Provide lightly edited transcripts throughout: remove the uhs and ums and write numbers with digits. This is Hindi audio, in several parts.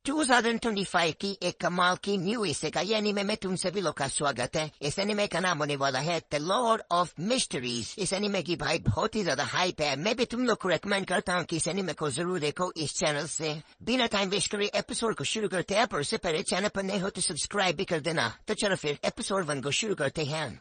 2025 की एक कमाल की न्यू इसेका ये एनीमे में तुम सभी लोग का स्वागत है। इस एनीमे का नाम होने वाला है द लॉर्ड ऑफ मिस्ट्रीज। इस एनीमे की भाई बहुत ही ज्यादा हाइप है। मैं भी तुम लोग को रेकमेंड करता हूँ कि इस एनीमे को जरूर देखो इस चैनल से। बिना टाइम वेस्ट करे एपिसोड को शुरू करते हैं, पर उससे पहले चैनल पर नए हो तो सब्सक्राइब भी कर देना। तो चलो फिर एपिसोड 1 को शुरू करते हैं।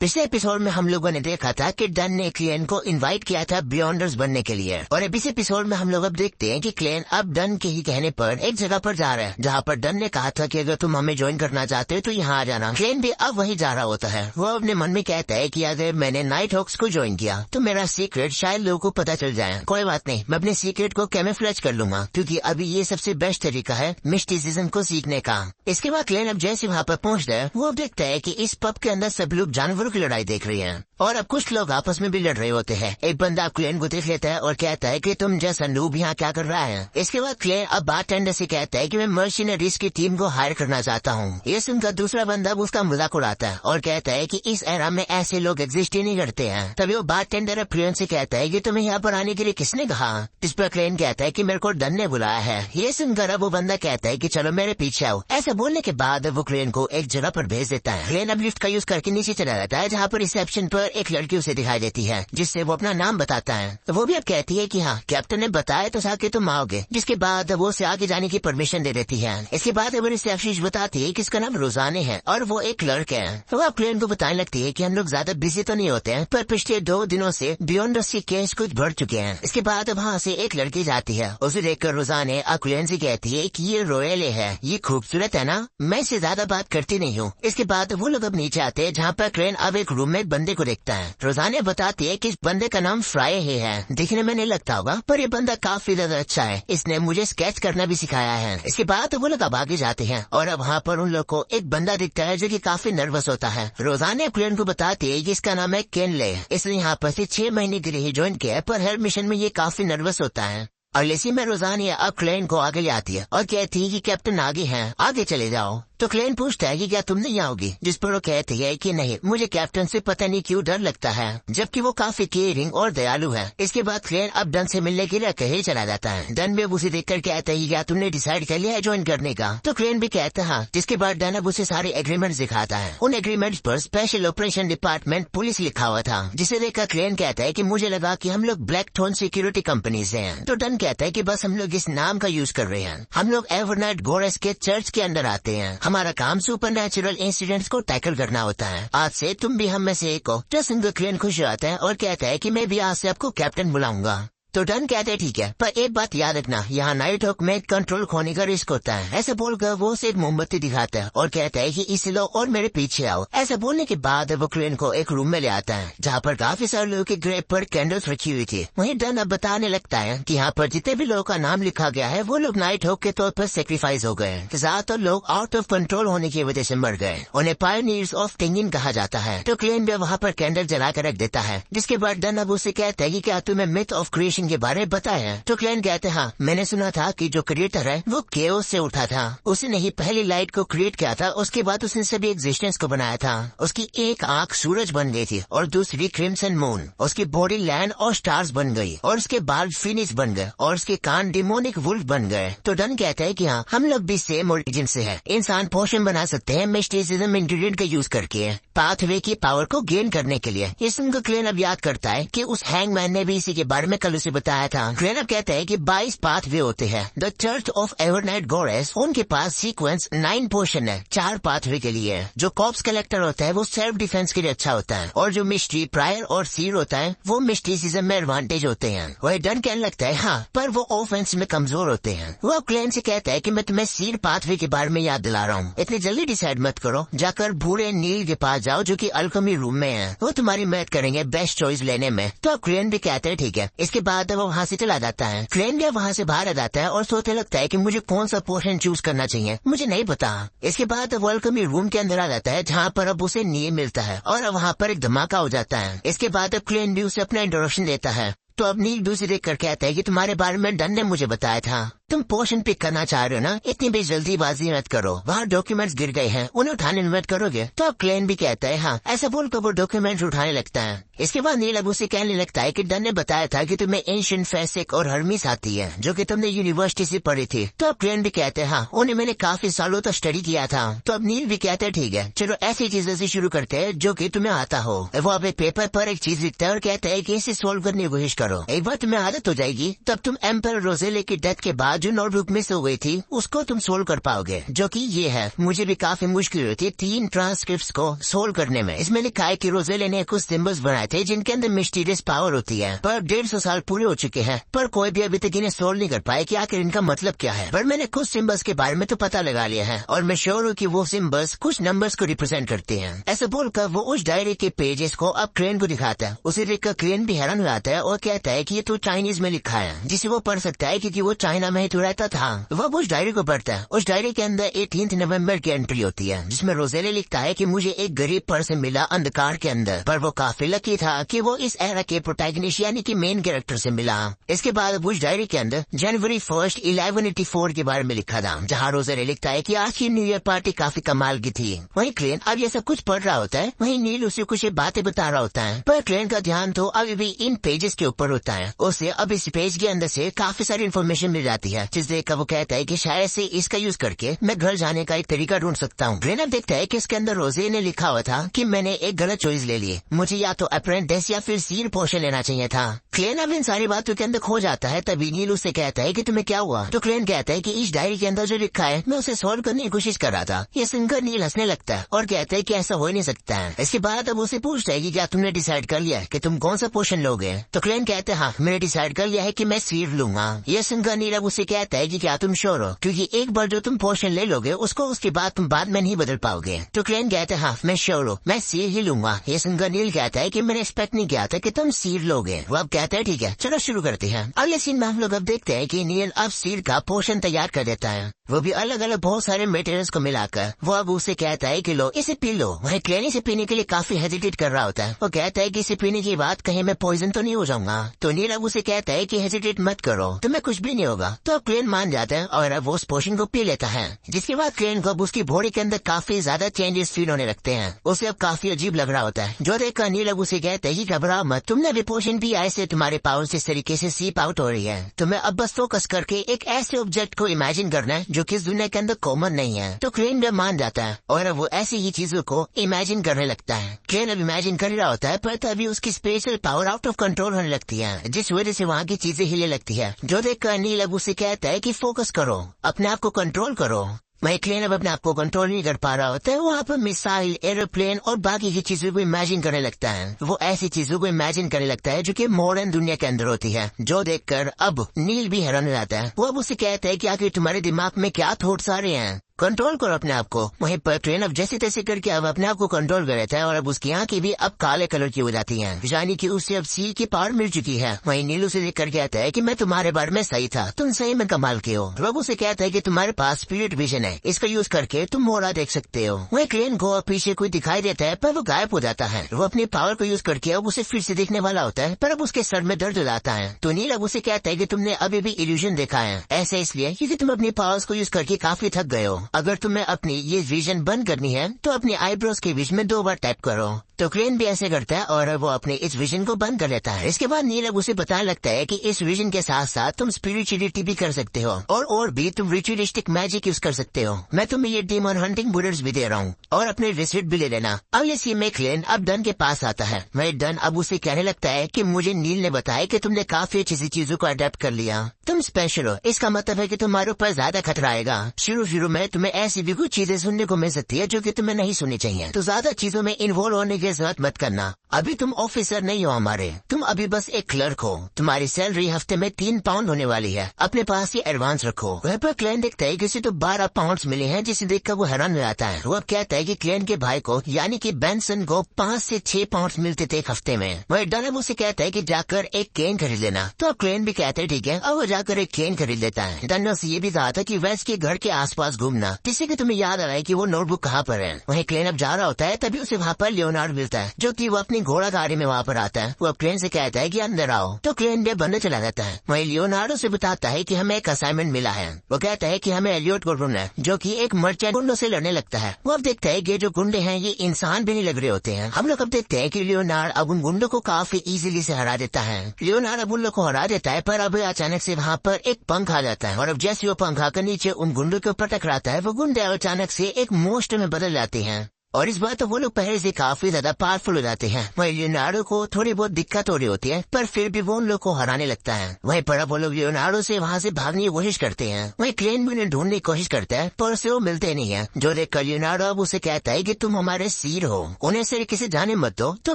पिछले एपिसोड में हम लोगों ने देखा था कि डन ने क्लेन को इनवाइट किया था बियॉन्डर्स बनने के लिए, और अब इस एपिसोड में हम लोग अब देखते हैं कि क्लेन अब डन के ही कहने पर एक जगह पर जा रहा है जहाँ पर डन ने कहा था कि अगर तुम हमें ज्वाइन करना चाहते हो तो यहाँ आ जाना। क्लेन भी अब वही जा रहा होता है। वो अपने मन में कहता है कि अगर मैंने नाइट हॉक्स को ज्वाइन किया तो मेरा सीक्रेट शायद लोगों को पता चल जाए। कोई बात नहीं, मैं अपने सीक्रेट को कैमोफ्लेज कर लूंगा, क्योंकि अभी ये सबसे बेस्ट तरीका है मिस्टिसिज्म को सीखने का। इसके बाद क्लेन अब जैसे वहाँ पर पहुँचता है वो देखता है कि इस पब के अंदर सब लोग जानवरों की लड़ाई देख रही है, और अब कुछ लोग आपस में भी लड़ रहे होते हैं। एक बंदा क्लेन को देख लेता है और कहता है कि तुम जैसा नूब यहाँ क्या कर रहा है। इसके बाद क्लेन अब बारटेंडर से कहता है कि मैं मर्सिनरीज की टीम को हायर करना चाहता हूँ। ये सुनकर दूसरा बंदा उसका मजाक उड़ाता है और कहता है कि इस एरा में ऐसे लोग एग्जिस्ट ही नहीं करते हैं। तभी वो बारटेंडर अब क्लेन से कहता है कि तुम्हें यहाँ पर आने के लिए किसने कहा। इस पर क्लेन कहता है कि मेरे को डन ने बुलाया है। ये सुनकर अब वो बंदा कहता है कि चलो मेरे पीछे आओ। ऐसा बोलने के बाद वो क्लेन को एक जगह पर भेज देता है। क्लेन अब लिफ्ट का यूज करके नीचे चला जाता है, जहाँ पर रिसेप्शन पर एक लड़की उसे दिखाई देती है, जिससे वो अपना नाम बताता है। तो वो भी अब कहती है कि हाँ कैप्टन ने बताया तो साथ तुम आओगे, जिसके बाद वो उसे आगे जाने की परमिशन दे देती है। इसके बाद वो रिसेप्शनिस्ट बताती है कि इसका नाम रोजाने है और वो एक लड़का है। तो वो क्लेन को बताने लगती है कि हम लोग ज्यादा बिजी तो नहीं होते हैं, पर पिछले 2 दिनों से बियॉन्डर्स के केस कुछ बढ़ चुके हैं। इसके बाद वहाँ से एक लड़की जाती है। उसे देखकर रोजाने क्लेन से कहती है कि ये रॉयल है, ये खूबसूरत है ना, मैं इससे ज्यादा बात करती नहीं हूँ। इसके बाद वो लोग अब नीचे आते हैं, जहाँ पर क्लेन अब एक रूम में एक बंदे को देखता है। रोजाने बताती है कि इस बंदे का नाम फ्राई है। दिखने में नहीं लगता होगा, पर ये बंदा काफी ज्यादा अच्छा है। इसने मुझे स्केच करना भी सिखाया है। इसके बाद वो लोग अब आगे जाते हैं और अब वहाँ पर उन लोग को एक बंदा दिखता है जो कि काफी नर्वस होता है। रोजाने क्लेन को बताती है कि इसका नाम है केनले। इसने यहाँ पर से 6 महीने के लिए ज्वाइन किया है, पर हर मिशन में ये काफी नर्वस होता है। और इसी में रोजाने अब क्लेन को आगे आती है और कहती है कि कैप्टन आगे हैं, आगे चले जाओ। तो क्लेन पूछता है कि क्या तुम नहीं आओगी, जिस पर वो कहती है कि नहीं, मुझे कैप्टन से पता नहीं क्यों डर लगता है, जबकि वो काफी केयरिंग और दयालु है। इसके बाद क्लेन अब डन से मिलने के लिए कहीं चला जाता है। डन भी उसे देखकर कहता है क्या तुमने डिसाइड कर लिया है ज्वाइन करने का। तो क्लेन भी कहता है हाँ। जिसके बाद डन अब उसे सारे एग्रीमेंट दिखाता है। उन एग्रीमेंट पर स्पेशल ऑपरेशन डिपार्टमेंट पुलिस लिखा हुआ था, जिसे देखकर क्लेन कहता है कि मुझे लगा कि हम लोग ब्लैक थॉर्न सिक्योरिटी कंपनी से हैं। तो डन कहता है कि बस हम लोग इस नाम का यूज कर रहे हैं। हम लोग एवरनाइट गोरेस के चर्च के अंदर आते हैं। हमारा काम सुपरनैचुरल इंसिडेंट्स को टैकल करना होता है। आज से तुम भी हम में से एक हो। तो सुनकर क्लेन खुश होता है और कहता है कि मैं भी आज से आपको कैप्टन बुलाऊंगा। तो डन कहते हैं ठीक है, पर एक बात याद रखना, यहाँ नाइट हॉक में कंट्रोल खोने का रिस्क होता है। ऐसा बोलकर वो उसे एक मोमबत्ती दिखाता है और कहता है कि इसे लो और मेरे पीछे आओ। ऐसा बोलने के बाद वो क्लेन को एक रूम में ले आता है, जहाँ पर काफी सारे लोगों के ग्रेव पर कैंडल्स रखी हुई थी। वहीं डन अब बताने लगता है कि यहाँ पर जितने भी लोगों का नाम लिखा गया है वो लोग नाइट हॉक के तौर पर सेक्रीफाइस हो गए। ज्यादातर लोग आउट ऑफ कंट्रोल होने की वजह से मर गए। उन्हें पायनियर्स ऑफ टिंगिन कहा जाता है। तो क्लेन भी वहाँ पर कैंडल जला कर रख देता है। जिसके बाद डन अब उसे कहता है कि क्या तुम्हें मिथ ऑफ क्रिएशन के बारे में बताया। तो क्लेन कहते हैं हाँ, मैंने सुना था कि जो क्रिएटर है वो केओस से उठा था। उसने ही पहली लाइट को क्रिएट किया था, उसके बाद उसने सभी एग्जिस्टेंस को बनाया था। उसकी एक आंख सूरज बन गई थी और दूसरी क्रिम्सन मून। उसकी बॉडी लैंड और स्टार्स बन गई और उसके बाल फिनिक्स बन गए और उसके कान डिमोनिक वुल्फ बन गए। तो डन कहता है कि हाँ, हम लोग भी सेम ओरिजिन से है। इंसान पोशन बना सकते हैं मिस्टिसिज्म इंग्रेडिएंट का यूज करके पाथवे की पावर को गेन करने के लिए। ये सुनकर क्लेन अब याद करता है कि उस हैंगमैन ने भी इसी के बारे में कल उसे बताया था। अब कहते हैं कि 22 पाथवे होते हैं। द चर्च ऑफ एवरनाइट गोरेस, उनके पास सीक्वेंस 9 पोर्शन है 4 पाथवे के लिए। जो कॉप्स कलेक्टर होता है वो सेल्फ डिफेंस के लिए अच्छा होता है, और जो मिस्ट्री प्रायर और सीर होता है वो मिस्टिसिज्म में एडवांटेज होते हैं। वही डन कहने लगता है हाँ, पर वो ऑफेंस में कमजोर होते हैं। वो क्लेन से कहता है कि मैं तुम्हें सीर पाथवे के बारे में याद दिला रहा हूँ, इतनी जल्दी डिसाइड मत करो। जाकर बूढ़े नील के पास जाओ जो कि अल्केमी रूम में है, वो तुम्हारी मदद करेंगे बेस्ट चॉइस लेने में। तो क्लेन भी कहते हैं ठीक है। इसके बाद वो वहाँ से चला जाता है। क्लेन भी वहाँ से बाहर आ जाता है और सोचने लगता है कि मुझे कौन सा पोर्शन चूज करना चाहिए, मुझे नहीं पता। इसके बाद वो अल्केमी रूम के अंदर आ जाता है, जहाँ पर अब उसे नील मिलता है और वहाँ पर एक धमाका हो जाता है। इसके बाद क्लेन भी उसे अपना इंट्रोडक्शन देता है। तो अब नील दूसरी देख कर कहता है कि तुम्हारे बारे में डन ने मुझे बताया था। तुम पोर्शन पिक करना चाह रहे हो ना, इतनी भी जल्दीबाजी मत करो, वहाँ डॉक्यूमेंट्स गिर गए हैं, उन्हें उठाने में मत करोगे। तो अब क्लेन भी कहता है हाँ, ऐसा बोलकर वो डॉक्यूमेंट उठाने लगता है। इसके बाद नील अब उसे कहने लगता है कि डन ने बताया था कि तुम्हें एंशिएंट फेसिक और हर्मिस आती है, जो कि तुमने यूनिवर्सिटी से पढ़ी थी। तो अब क्लेन भी कहते हैं हाँ, उन्हें मैंने काफी सालों तक स्टडी किया था। तो अब नील भी कहते हैं ठीक है, चलो ऐसी चीजों से शुरू करते हैं जो कि तुम्हें आता हो। वो अब एक पेपर पर एक चीज लिखता है और कहता है कि इसे सोल्व करने की कोशिश करो, एक बार तुम्हें आदत हो जाएगी तब तुम एम्पर रोजेले की डेथ के बाद जो नोटबुक मिस हो गई थी उसको तुम सोल्व कर पाओगे, जो कि ये है। मुझे भी काफी मुश्किल हुई थी 3 ट्रांसक्रिप्ट्स को सोल्व करने में। इसमें लिखा है कि रोजेले ने कुछ सिंबल्स बनाए थे जिनके अंदर मिस्टीरियस पावर होती है, पर 150 साल पूरे हो चुके हैं, पर कोई भी अभी तक इन्हें सोल्व नहीं कर पाए कि आखिर इनका मतलब क्या है। पर मैंने कुछ सिंबल्स के बारे में तो पता लगा लिया है और मैं श्योर हूँ कि वो सिंबल्स कुछ नंबर्स को रिप्रेजेंट करते हैं। ऐसा बोलकर वो उस डायरी के पेजेस को अब क्रेन को दिखाता है। उसे देखकर क्रेन भी हैरान हो जाता है और कहता है कि ये तो चाइनीज में लिखा है, जिसे वो पढ़ सकता है क्योंकि वो चाइना में ही तो रहता था। वह उस डायरी को पढ़ता है। उस डायरी के अंदर 18 नवंबर की एंट्री होती है जिसमें रोजेले लिखता है कि मुझे एक गरीब पर्सन मिला अंधकार के अंदर, पर वो काफी लकी था कि वो इस एरा के प्रोटैगनिस्ट यानी कि मेन कैरेक्टर से मिला। इसके बाद उस डायरी के अंदर जनवरी 1, 1184 के बारे में लिखा था, जहाँ रोजेले लिखता है कि आज की न्यू ईयर पार्टी काफी कमाल की थी। वहीं क्लेन अब ये सब कुछ पढ़ रहा होता है, वहीं नील उसे कुछ बातें बता रहा होता है, पर क्लेन का ध्यान तो अभी भी इन पेजेस के ऊपर होता है। उसे अब इस पेज के अंदर से काफी सारी इन्फॉर्मेशन मिल जाती है, जिस देखकर वो कहता है कि शायद से इसका यूज करके मैं घर जाने का एक तरीका ढूंढ सकता हूँ। क्लेन अब देखता है कि इसके अंदर रोजे ने लिखा हुआ था कि मैंने एक गलत चॉइस ले ली, मुझे या तो अप्रेंटिस या फिर सीड पोर्शन लेना चाहिए था। क्लेन अब इन सारी बातों के अंदर खो जाता है। तभी नील उससे कहता है कि तुम्हें क्या हुआ। तो क्लेन कहता है कि इस डायरी के अंदर जो लिखा है मैं उसे सॉल्व करने की कोशिश कर रहा था। ये सुनकर नील हंसने लगता है और कहता है कि ऐसा हो ही नहीं सकता है। इसके बाद अब उसे पूछता है कि क्या तुमने डिसाइड कर लिया कि तुम कौन सा पोर्शन लोगे। तो क्लेन कहते हैं हाँ, मैंने डिसाइड कर लिया है कि मैं सीड लूंगा। ये सुनकर नील अब उसे कहता है कि क्या तुम श्योर हो, क्योंकि एक बार जो तुम पोर्शन ले लोगे उसको उसके बाद तुम बाद में नहीं बदल पाओगे। तो क्लेन कहते हैं हाँ, मैं श्योर हूँ, मैं सीड ही लूंगा। ये सुनकर नील कहता है कि मैंने एक्सपेक्ट नहीं किया था कि तुम सीड लोगे। वो अब कहता है ठीक है, चलो शुरू करते हैं। अगले सीन में हम लोग अब देखते हैं कि नील अब सीड का पोर्शन तैयार कर देता है, वो भी अलग अलग बहुत सारे मटेरियल्स को मिलाकर। वो अब उसे कहता है कि लो इसे पी लो। वही क्लेन इसे पीने के लिए काफी हेजिटेट कर रहा होता है। वो कहता है कि इसे पीने के बाद कहीं मैं पॉइजन तो नहीं हो जाऊंगा। तो नील अब उसे कहता है कि हेजिटेट मत करो, तुम्हें कुछ भी नहीं होगा। तो अब क्लेन मान जाता है और अब वो उस पोशन को पी लेता है, जिसके बाद क्लेन को अब उसकी बॉडी के अंदर काफी ज्यादा चेंजेस फील होने लगते हैं। उसे अब काफी अजीब लग रहा होता है, जो देखकर नील अब उसे कहता है कि घबराओ मत, तुमने भी पोशन पिया, ऐसे तुम्हारे पावर्स इस तरीके से सीप आउट हो रही है। तुम्हें अब बस फोकस करके एक ऐसे ऑब्जेक्ट को इमेजिन करना है जो कि इस दुनिया के अंदर कॉमन नहीं है। तो क्लेन भी मान जाता है और अब वो ऐसी ही चीजों को इमेजिन करने लगता है। क्लेन अब इमेजिन कर रहा होता है, पर तभी उसकी special power out of control होने लगती है, जिस वजह से वहाँ की चीजें हिले लगती है। जो देखकर नील अब उसे कहता है कि फोकस करो, अपने आप को कंट्रोल करो। वही क्लेन अब अपने आप को कंट्रोल नहीं कर पा रहा होता है। वहाँ पर मिसाइल, एरोप्लेन और बाकी की चीजों को इमेजिन करने लगता है। वो ऐसी चीजों को इमेजिन करने लगता है जो कि मॉडर्न दुनिया के अंदर होती है, जो देखकर अब नील भी हैरान हो जाता है। वो अब उसे कहता है कि आखिर तुम्हारे दिमाग में क्या थॉट्स आ रहे हैं, कंट्रोल करो अपने आप को। वहीं पर ट्रेन अब जैसे तैसे करके अब अपने आप को कंट्रोल कर लेता है और अब उसकी आंखें भी अब काले कलर की हो जाती हैं, यानी कि उसे अब सील की पावर मिल चुकी है। वहीं नीलू से देख कर कहता है कि मैं तुम्हारे बारे में सही था, तुम सही में कमाल के हो। अब उसे कहता है कि तुम्हारे पास स्पिरिट विजन है, इसका यूज करके तुम मोरा देख सकते हो। वहीं क्लेन को पीछे कोई दिखाई देता है, पर वो गायब हो जाता है। वो अपनी पावर को यूज करके अब उसे फिर से देखने वाला होता है, पर अब उसके सर में दर्द हो जाता है। तो नील अब उसे कहता है कि तुमने अभी भी इल्यूजन देखा है, ऐसा इसलिए क्योंकि तुम अपनी पावर्स को यूज करके काफी थक गए हो। अगर तुम्हें अपनी ये विजन बंद करनी है तो अपनी आईब्रोज के बीच में 2 बार टैप करो। तो क्लेन भी ऐसे करता है और वो अपने इस विजन को बंद कर लेता है। इसके बाद नील अब उसे बताने लगता है कि इस विजन के साथ साथ तुम स्पिरिचुअलिटी भी कर सकते हो और भी तुम रिचुअलिस्टिक मैजिक यूज कर सकते हो। मैं तुम्हें ये डेमन हंटिंग बुलेट्स भी दे रहा हूँ और अपने रिसिप्ट भी ले लेना। अब ये सीन में क्लेन अब डन के पास आता है। वही डन अब उसे कहने लगता है कि मुझे नील ने बताया कि तुमने काफी अच्छी सी चीजों को अडेप्ट कर लिया, तुम स्पेशल हो, इसका मतलब है कि तुम्हारे ऊपर ज्यादा खतरा आएगा। शुरू में तुम्हें ऐसी भी कुछ चीजें सुनने को मिल सकती है जो कि तुम्हें नहीं सुननी चाहिए, तो ज्यादा चीजों में इन्वॉल्व होने की जरूरत मत करना। अभी तुम ऑफिसर नहीं हो हमारे, तुम अभी बस एक क्लर्क हो। तुम्हारी सैलरी हफ्ते में 3 पाउंड होने वाली है, अपने पास ये एडवांस रखो। वह पर क्लेन देखता है किसी तो 12 पाउंड मिले हैं, जिसे देखकर वो हैरान हो जाता है। वो कहता है कि क्लेन के भाई को यानी कि बेंसन को 5 से 6 पाउंड मिलते थे एक हफ्ते में। वह डन उसे कहता है कि जाकर एक केन खरीद लेना। तो अब क्लेन भी कहता है ठीक है, और वो जाकर एक केन खरीद लेता है। डन ने उसे ये भी कहा था कि वैस के घर के आसपास घूमना ढूंढना जिससे कि तुम्हें याद आ रहा है कि वो नोटबुक कहाँ पर है। वहीं क्लेन अब जा रहा होता है, तभी उसे वहाँ पर लियोनार्डो मिलता है, जो कि वो अपनी घोड़ा गाड़ी में वहाँ पर आता है। वो अब क्लेन से कहता है कि अंदर आओ, तो क्लेन भी अंदर चला जाता है। वहीं लियोनार्डो से बताता है कि हमें एक असाइनमेंट मिला है। वो कहता है कि हमें एलियट को ढूंढना है, जो कि एक मर्चेंट गुंडों से लड़ने लगता है। वो अब देखता है कि जो गुंडे हैं ये इंसान भी नहीं लग रहे होते हैं। हम लोग अब देखते हैं कि लियोनार्डो अब उन गुंडों को काफी इजीली से हरा देता है। लियोनार्डो अब उन लोग को हरा देता है, पर अब अचानक से वहाँ पर एक पंख आ जाता है, और अब जैसे वो पंख आकर नीचे उन गुंडों के ऊपर टकराता है, वो गुंडे अचानक से एक मोस्टर में बदल जाते हैं, और इस बार तो वो लोग पहले से काफी ज्यादा पावरफुल हो जाते हैं। वहीं लियोनार्डो को थोड़ी बहुत दिक्कत हो रही होती है, पर फिर भी वो उन लोग को हराने लगता है। वहीं पर अब वो लोग लियोनार्डो से वहाँ से भागने की कोशिश करते हैं। वहीं क्लेन भी उन्हें ढूंढने की कोशिश करता है, पर उसे वो मिलते नहीं है। जो देखकर लियोनार्डो अब उसे कहता है कि तुम हमारे सिर हो, उन्हें से किसी जाने मत दो। तो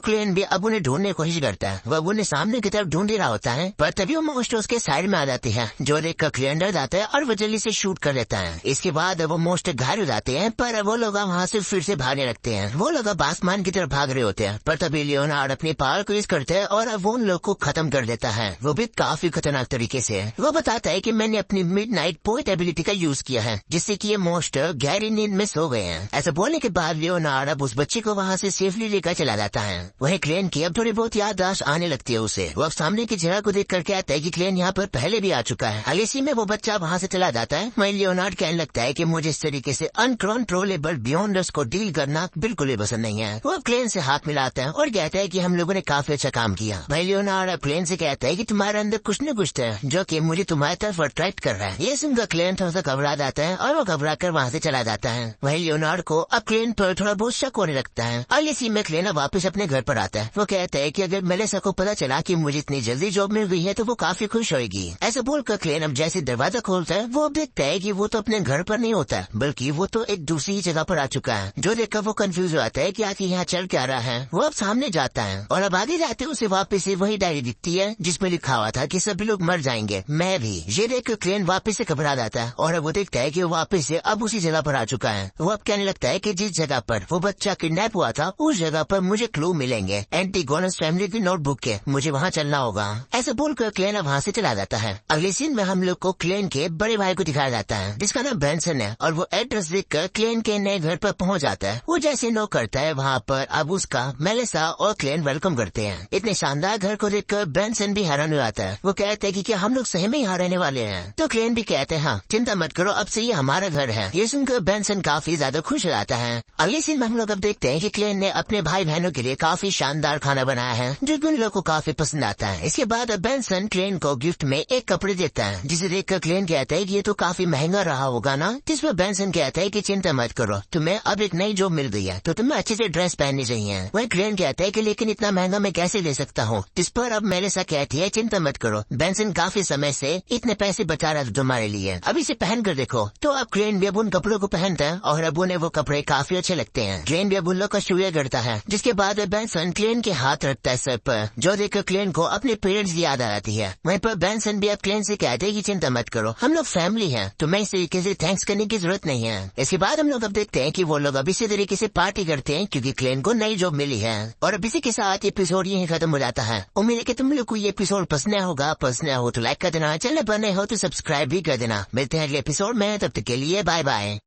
क्लेन भी अब उन्हें ढूंढने की कोशिश करता है। वह उन्हें सामने की तरफ ढूंढ रहा होता है, पर तभी वो मोस्टर उसके साइड में आ जाती है। जो देखकर क्लेन डर जाता है और वो जल्दी से शूट कर लेता है। इसके बाद वो मोस्टर घायल हो जाते हैं, पर वो लोग वहाँ से फिर से भागने लगते हैं। वो लोग अब आसमान की तरफ भाग रहे होते हैं, पर तभी लियोनार्डो अपनी पावर को यूज करते हैं और अब वो उन लोग को खत्म कर देता है, वो भी काफी खतरनाक तरीके से। वो बताता है कि मैंने अपनी मिडनाइट पोएट एबिलिटी का यूज किया है, जिससे कि ये मोस्टर गहरी नींद में सो गए हैं। ऐसा बोलने के बाद लियोनार्डो अब उस बच्चे को वहाँ से सेफली लेकर चला जाता है। वहीं क्लेन की अब थोड़ी बहुत याददाश्त आने लगती है उसे। वो अब सामने की जगह को देख कर कहता है कि क्लेन यहाँ पर पहले भी आ चुका है। अगले सीन में वो बच्चा वहाँ से चला जाता है। वहीं लियोनार्डो कहने लगता है कि मुझे इस तरीके से अनकंट्रोलेबल बियॉन्डर्स को डील करना बिल्कुल भी पसंद नहीं है। वो क्लेन से हाथ मिलाता है और कहता है कि हम लोगों ने काफी अच्छा काम किया। भाई लियोनार्डो क्लेन से कहता है कि तुम्हारे अंदर कुछ न कुछ है जो कि मुझे तुम्हारी तरफ अट्रैक्ट कर रहा है। ये सुनकर क्लेन थोड़ा सा घबरा जाता है और वो घबरा कर वहाँ से चला जाता है। वही लियोनार्डो को अब क्लेन पर थोड़ा बहुत शक होने लगता है। अगले सीन में क्लेन वापस अपने घर पर आता है। वो कहता है कि अगर मेलेसा को पता चला कि मुझे इतनी जल्दी जॉब मिल गई है तो वो काफी खुश होगी। ऐसा बोलकर क्लेन अब जैसे दरवाजा खोलता है, वो अब देखता है कि वो तो अपने घर पर नहीं होता, बल्कि वो तो एक दूसरी जगह पर आ चुका है। जो देखकर वो कंफ्यूज हो जाता है कि आखिर यहाँ चल क्या रहा है। वो अब सामने जाता है और अब आगे जाते उसे वापस से वही डायरी दिखती है जिसमें लिखा हुआ था कि सभी लोग मर जाएंगे, मैं भी। ये देख क्लेन वापस से घबरा जाता है और अब वो देखता है कि वो वापस से अब उसी जगह पर आ चुका है। वो अब कहने लगता है कि जिस जगह पर वो बच्चा किडनैप हुआ था उस जगह पर मुझे क्लू मिलेंगे, एंटीगोनस फैमिली की नोटबुक के, मुझे वहाँ चलना होगा। ऐसा बोलकर क्लेन अब वहाँ से चला जाता है। अगले सीन में हम लोग को क्लेन के बड़े भाई को दिखाया जाता है जिसका नाम बेंसन है, और वो एड्रेस देखकर क्लेन के नए घर पर पहुँच जाता है। वो जैसे नॉक करता है वहाँ पर अब उसका मेलेसा और क्लेन वेलकम करते हैं। इतने शानदार घर को देखकर बेंसन भी हैरान हो जाता है। वो कहते हैं कि क्या हम लोग सही में यहाँ रहने वाले हैं? तो क्लेन भी कहते हैं हाँ, चिंता मत करो, अब से ये हमारा घर है। ये सुनकर बेंसन काफी ज्यादा खुश हो जाता है। अगले सीन में हम लोग अब देखते हैं कि क्लेन ने अपने भाई बहनों के लिए काफी शानदार खाना बनाया है जो उन लोगों को काफी पसंद आता है। इसके बाद बेंसन क्लेन को गिफ्ट में एक कपड़े देता है, जिसे देखकर क्लेन कहता है कि ये तो काफी महंगा रहा होगा ना। जिस पर बेंसन कहता है कि चिंता मत करो, तुम्हें अब एक नई जॉब मिल गई है तो तुम्हें अच्छे से ड्रेस पहननी चाहिए। वही क्लेन कहता है कि लेकिन इतना महंगा मैं कैसे ले सकता हूँ? जिस पर अब मेलेसा कहती है चिंता मत करो, बेंसन काफी समय से इतने पैसे बचा रहा था तुम्हारे लिए, अब इसे पहन कर देखो। तो अब क्लेन भी अब उन कपड़ों को पहनता है और अब उन्हें वो कपड़े काफी अच्छे लगते हैं। क्लेन भी अब उन लोग का शुक्रिया करता है, जिसके बाद बेंसन क्लेन के हाथ रखता है सर पर, जो देखकर क्लेन को अपने पेरेंट्स की याद आ जाती है। वहीं पर बेंसन भी अब क्लेन से कहते हैं कि चिंता मत करो, हम लोग फैमिली हैं, तुम्हें इस तरीके से थैंक्स करने की जरूरत नहीं है। इसके बाद हम लोग अब देखते हैं कि वो लोग अब इसी तरीके से पार्टी करते हैं क्योंकि क्लेन को नई जॉब मिली है। और अब इसी के साथ एपिसोड यही खत्म हो जाता है। उम्मीद है कि तुम लोग को ये एपिसोड पसंद होगा। पसंद हो तो लाइक कर देना, चैनल पर नए हो तो सब्सक्राइब भी कर देना। मिलते हैं अगले एपिसोड में, तब तक के लिए बाय बाय।